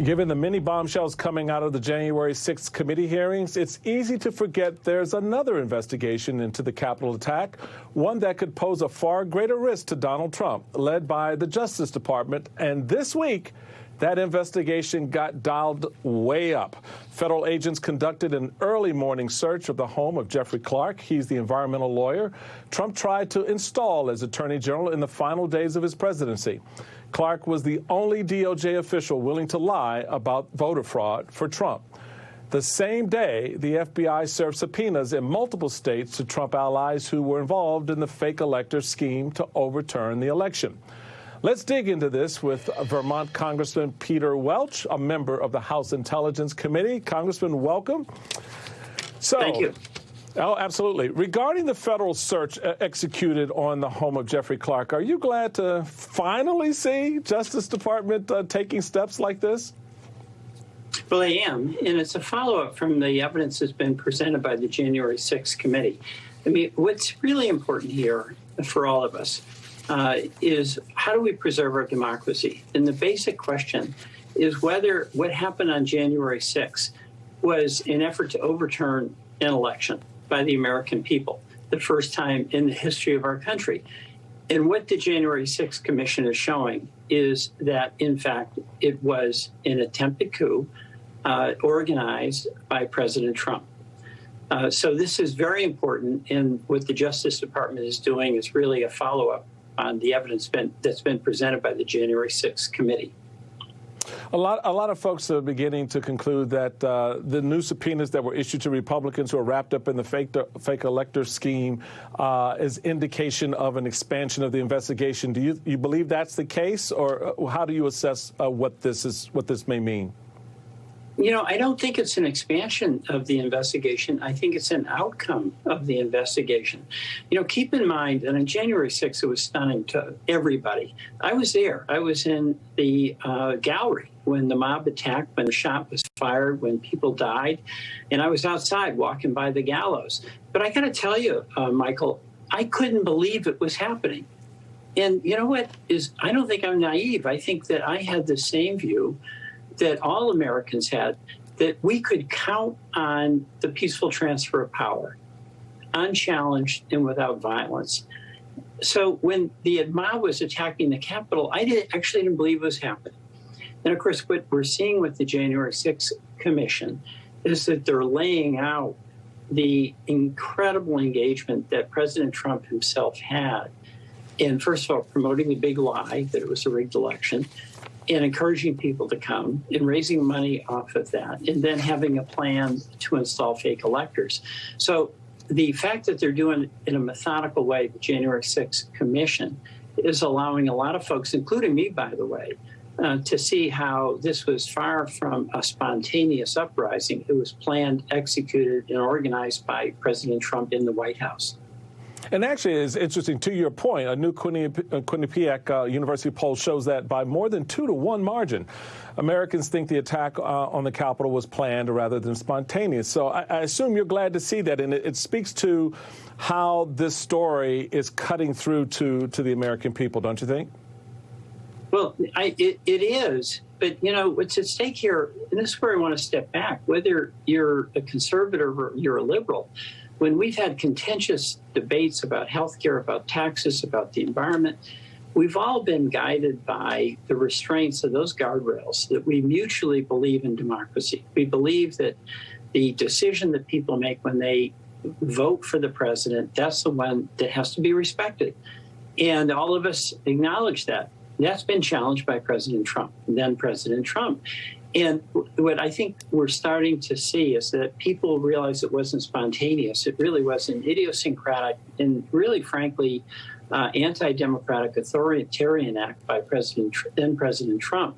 Given the many bombshells coming out of the January 6th committee hearings, it's easy to forget there's another investigation into the Capitol attack, one that could pose a far greater risk to Donald Trump, led by the Justice Department. And this week, that investigation got dialed way up. Federal agents conducted an early morning search of the home of Jeffrey Clark. He's the environmental lawyer Trump tried to install as Attorney General in the final days of his presidency. Clark was the only DOJ official willing to lie about voter fraud for Trump. The same day, the FBI served subpoenas in multiple states to Trump allies who were involved in the fake elector scheme to overturn the election. Let's dig into this with Vermont Congressman Peter Welch, a member of the House Intelligence Committee. Congressman, welcome. Thank you. Oh, absolutely. Regarding the federal search executed on the home of Jeffrey Clark, are you glad to finally see Justice Department taking steps like this? Well, I am, and it's a follow-up from the evidence that's been presented by the January 6th committee. I mean, what's really important here for all of us is how do we preserve our democracy? And the basic question is whether what happened on January 6th was an effort to overturn an election by the American people, the first time in the history of our country. And what the January 6th Commission is showing is that, in fact, it was an attempted coup organized by President Trump. So this is very important, and what the Justice Department is doing is really a follow-up on the evidence that's been presented by the January 6th Committee. A lot of folks are beginning to conclude that the new subpoenas that were issued to Republicans who are wrapped up in the fake elector scheme is indication of an expansion of the investigation. Do you believe that's the case, or how do you assess what this may mean? You know, I don't think it's an expansion of the investigation. I think it's an outcome of the investigation. You know, keep in mind that on January 6th, it was stunning to everybody. I was there. I was in the gallery when the mob attacked, when the shot was fired, when people died. And I was outside walking by the gallows. But I got to tell you, Michael, I couldn't believe it was happening. And you know what is, I don't think I'm naive. I think that I had the same view that all Americans had, that we could count on the peaceful transfer of power, unchallenged and without violence. So when the mob was attacking the Capitol, I actually didn't believe it was happening. And of course, what we're seeing with the January 6th Commission is that they're laying out the incredible engagement that President Trump himself had in, first of all, promoting the big lie that it was a rigged election, and encouraging people to come and raising money off of that, and then having a plan to install fake electors. So the fact that they're doing it in a methodical way, the January 6th Commission, is allowing a lot of folks, including me, by the way, to see how this was far from a spontaneous uprising. It was planned, executed, and organized by President Trump in the White House. And actually, it's interesting, to your point, a new Quinnipiac University poll shows that by more than 2-to-1 margin, Americans think the attack on the Capitol was planned rather than spontaneous. So I assume you're glad to see that, and it speaks to how this story is cutting through to the American people, don't you think? Well, it is. But, you know, what's at stake here, and this is where I want to step back, whether you're a conservative or you're a liberal, when we've had contentious debates about health care, about taxes, about the environment, we've all been guided by the restraints of those guardrails that we mutually believe in democracy. We believe that the decision that people make when they vote for the president, that's the one that has to be respected. And all of us acknowledge that. That's been challenged by President Trump, then President Trump. And what I think we're starting to see is that people realize it wasn't spontaneous. It really was an idiosyncratic and really, frankly, anti-democratic authoritarian act by then President Trump.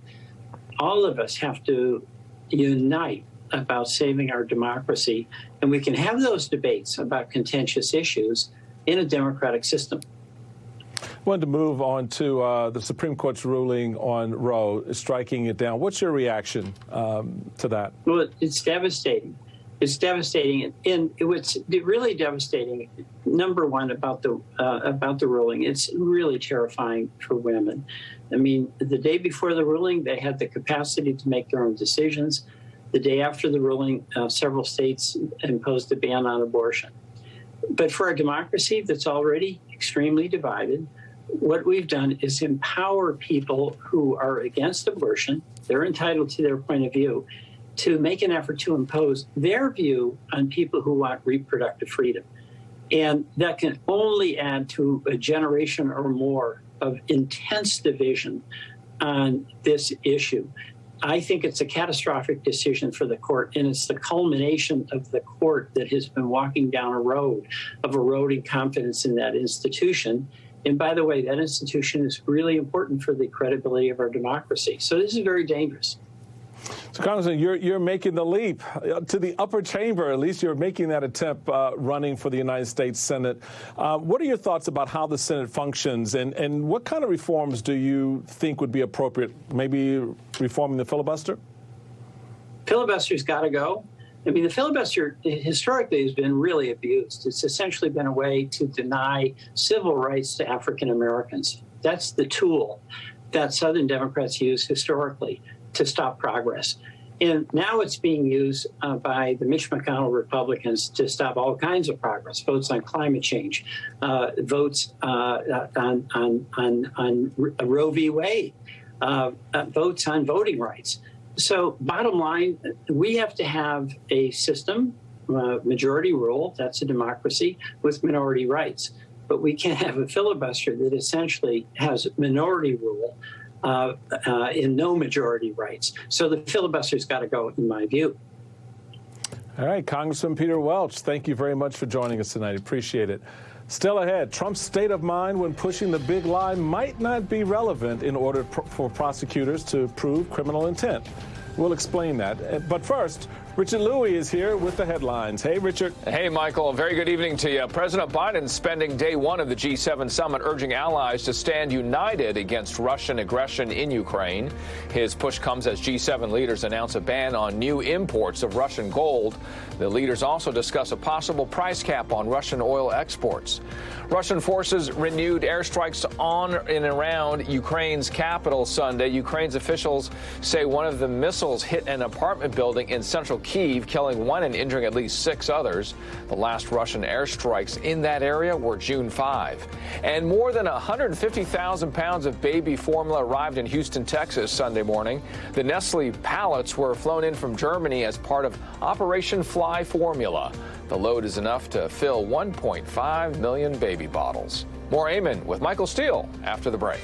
All of us have to unite about saving our democracy, and we can have those debates about contentious issues in a democratic system. I wanted to move on to the Supreme Court's ruling on Roe, striking it down. What's your reaction to that? Well, it's devastating. It's devastating, and what's really devastating, number one, about the ruling, it's really terrifying for women. I mean, the day before the ruling, they had the capacity to make their own decisions. The day after the ruling, several states imposed a ban on abortion. But for a democracy that's already extremely divided, what we've done is empower people who are against abortion, they're entitled to their point of view, to make an effort to impose their view on people who want reproductive freedom. And that can only add to a generation or more of intense division on this issue. I think it's a catastrophic decision for the court, and it's the culmination of the court that has been walking down a road of eroding confidence in that institution. And by the way, that institution is really important for the credibility of our democracy. So this is very dangerous. So, Congressman, you're making the leap to the upper chamber. At least you're making that attempt running for the United States Senate. What are your thoughts about how the Senate functions, and what kind of reforms do you think would be appropriate? Maybe reforming the filibuster? Filibuster's got to go. I mean, the filibuster historically has been really abused. It's essentially been a way to deny civil rights to African Americans. That's the tool that Southern Democrats use historically to stop progress. And now it's being used by the Mitch McConnell Republicans to stop all kinds of progress, votes on climate change, votes on Roe v. Wade, votes on voting rights. So bottom line, we have to have a system, majority rule, that's a democracy, with minority rights. But we can't have a filibuster that essentially has minority rule in no majority rights. So the filibuster's got to go, in my view. All right, Congressman Peter Welch, thank you very much for joining us tonight. Appreciate it. Still ahead, Trump's state of mind when pushing the big lie might not be relevant in order for prosecutors to prove criminal intent. We'll explain that. But first, Richard Louie is here with the headlines. Hey, Richard. Hey, Michael. Very good evening to you. President Biden spending day one of the G7 summit urging allies to stand united against Russian aggression in Ukraine. His push comes as G7 leaders announce a ban on new imports of Russian gold. The leaders also discuss a possible price cap on Russian oil exports. Russian forces renewed airstrikes on and around Ukraine's capital Sunday. Ukraine's officials say one of the missiles hit an apartment building in central Kyiv, killing one and injuring at least 6 others. The last Russian airstrikes in that area were June 5. And more than 150,000 pounds of baby formula arrived in Houston, Texas Sunday morning. The Nestle pallets were flown in from Germany as part of Operation Fly Formula. The load is enough to fill 1.5 million baby bottles. More AYMAN with Michael Steele after the break.